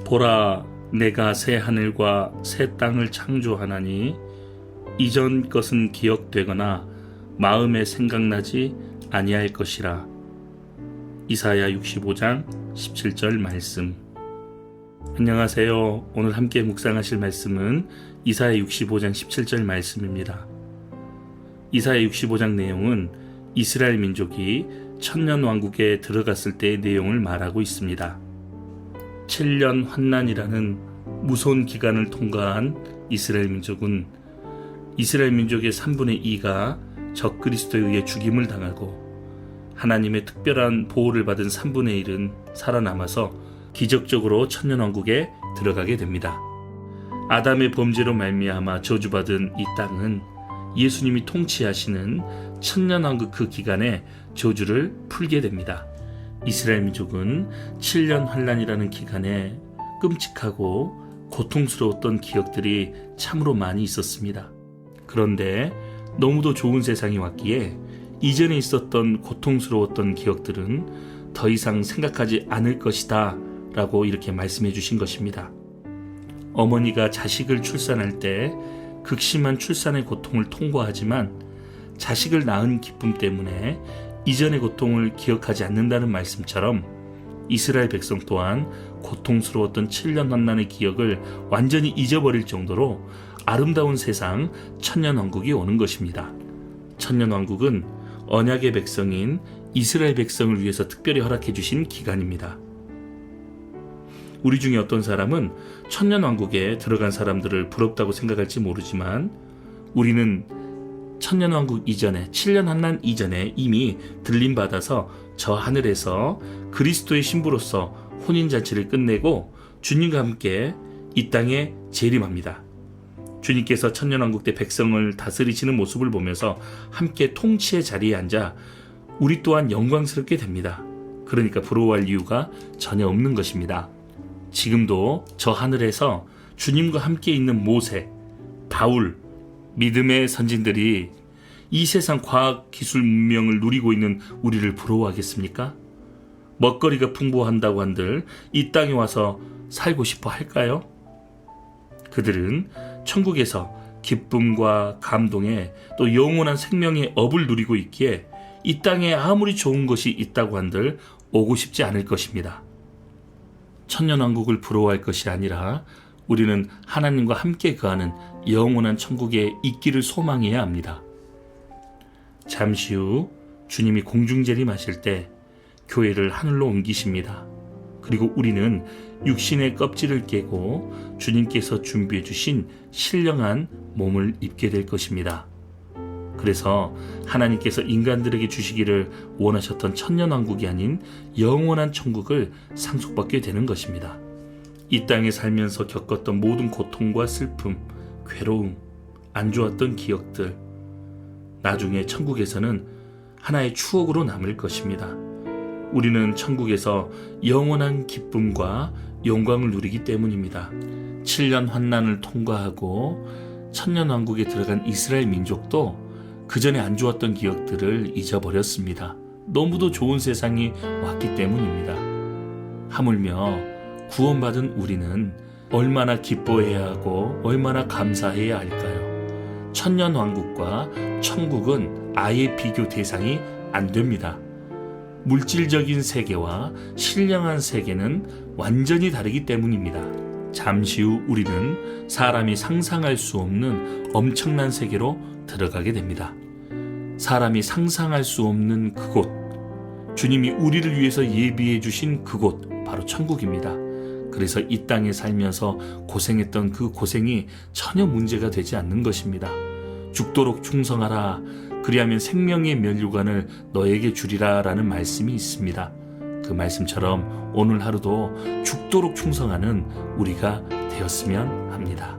보라, 내가 새 하늘과 새 땅을 창조하나니 이전 것은 기억되거나 마음에 생각나지 아니할 것이라. 이사야 65장 17절 말씀. 안녕하세요. 오늘 함께 묵상하실 말씀은 이사야 65장 17절 말씀입니다. 이사야 65장 내용은 이스라엘 민족이 천년 왕국에 들어갔을 때의 내용을 말하고 있습니다. 7년 환난이라는 무서운 기간을 통과한 이스라엘 민족은 이스라엘 민족의 3분의 2가 적그리스도에 의해 죽임을 당하고 하나님의 특별한 보호를 받은 3분의 1은 살아남아서 기적적으로 천년왕국에 들어가게 됩니다. 아담의 범죄로 말미암아 저주받은 이 땅은 예수님이 통치하시는 천년왕국 그 기간에 저주를 풀게 됩니다. 이스라엘 민족은 7년 환난이라는 기간에 끔찍하고 고통스러웠던 기억들이 참으로 많이 있었습니다. 그런데 너무도 좋은 세상이 왔기에 이전에 있었던 고통스러웠던 기억들은 더 이상 생각하지 않을 것이다 라고 이렇게 말씀해 주신 것입니다. 어머니가 자식을 출산할 때 극심한 출산의 고통을 통과하지만 자식을 낳은 기쁨 때문에 이전의 고통을 기억하지 않는다는 말씀처럼 이스라엘 백성 또한 고통스러웠던 7년 환난의 기억을 완전히 잊어버릴 정도로 아름다운 세상 천년왕국이 오는 것입니다. 천년왕국은 언약의 백성인 이스라엘 백성을 위해서 특별히 허락해 주신 기간입니다. 우리 중에 어떤 사람은 천년왕국에 들어간 사람들을 부럽다고 생각할지 모르지만 우리는 천년왕국 이전에 7년 환난 이전에 이미 들림받아서 저 하늘에서 그리스도의 신부로서 혼인잔치를 끝내고 주님과 함께 이 땅에 재림합니다. 주님께서 천년왕국 때 백성을 다스리시는 모습을 보면서 함께 통치의 자리에 앉아 우리 또한 영광스럽게 됩니다. 그러니까 부러워할 이유가 전혀 없는 것입니다. 지금도 저 하늘에서 주님과 함께 있는 모세, 바울, 믿음의 선진들이 이 세상 과학, 기술, 문명을 누리고 있는 우리를 부러워하겠습니까? 먹거리가 풍부한다고 한들 이 땅에 와서 살고 싶어 할까요? 그들은 천국에서 기쁨과 감동에 또 영원한 생명의 업을 누리고 있기에 이 땅에 아무리 좋은 것이 있다고 한들 오고 싶지 않을 것입니다. 천년왕국을 부러워할 것이 아니라 우리는 하나님과 함께 거하는 영원한 천국에 있기를 소망해야 합니다. 잠시 후 주님이 공중재림하실 때 교회를 하늘로 옮기십니다. 그리고 우리는 육신의 껍질을 깨고 주님께서 준비해 주신 신령한 몸을 입게 될 것입니다. 그래서 하나님께서 인간들에게 주시기를 원하셨던 천년왕국이 아닌 영원한 천국을 상속받게 되는 것입니다. 이 땅에 살면서 겪었던 모든 고통과 슬픔, 괴로움, 안 좋았던 기억들, 나중에 천국에서는 하나의 추억으로 남을 것입니다. 우리는 천국에서 영원한 기쁨과 영광을 누리기 때문입니다. 7년 환난을 통과하고 천년왕국에 들어간 이스라엘 민족도 그 전에 안 좋았던 기억들을 잊어버렸습니다. 너무도 좋은 세상이 왔기 때문입니다. 하물며 구원받은 우리는 얼마나 기뻐해야 하고 얼마나 감사해야 할까요? 천년왕국과 천국은 아예 비교 대상이 안 됩니다. 물질적인 세계와 신령한 세계는 완전히 다르기 때문입니다. 잠시 후 우리는 사람이 상상할 수 없는 엄청난 세계로 들어가게 됩니다. 사람이 상상할 수 없는 그곳, 주님이 우리를 위해서 예비해 주신 그곳, 바로 천국입니다. 그래서 이 땅에 살면서 고생했던 그 고생이 전혀 문제가 되지 않는 것입니다. 죽도록 충성하라, 그리하면 생명의 면류관을 너에게 주리라 라는 말씀이 있습니다. 그 말씀처럼 오늘 하루도 죽도록 충성하는 우리가 되었으면 합니다.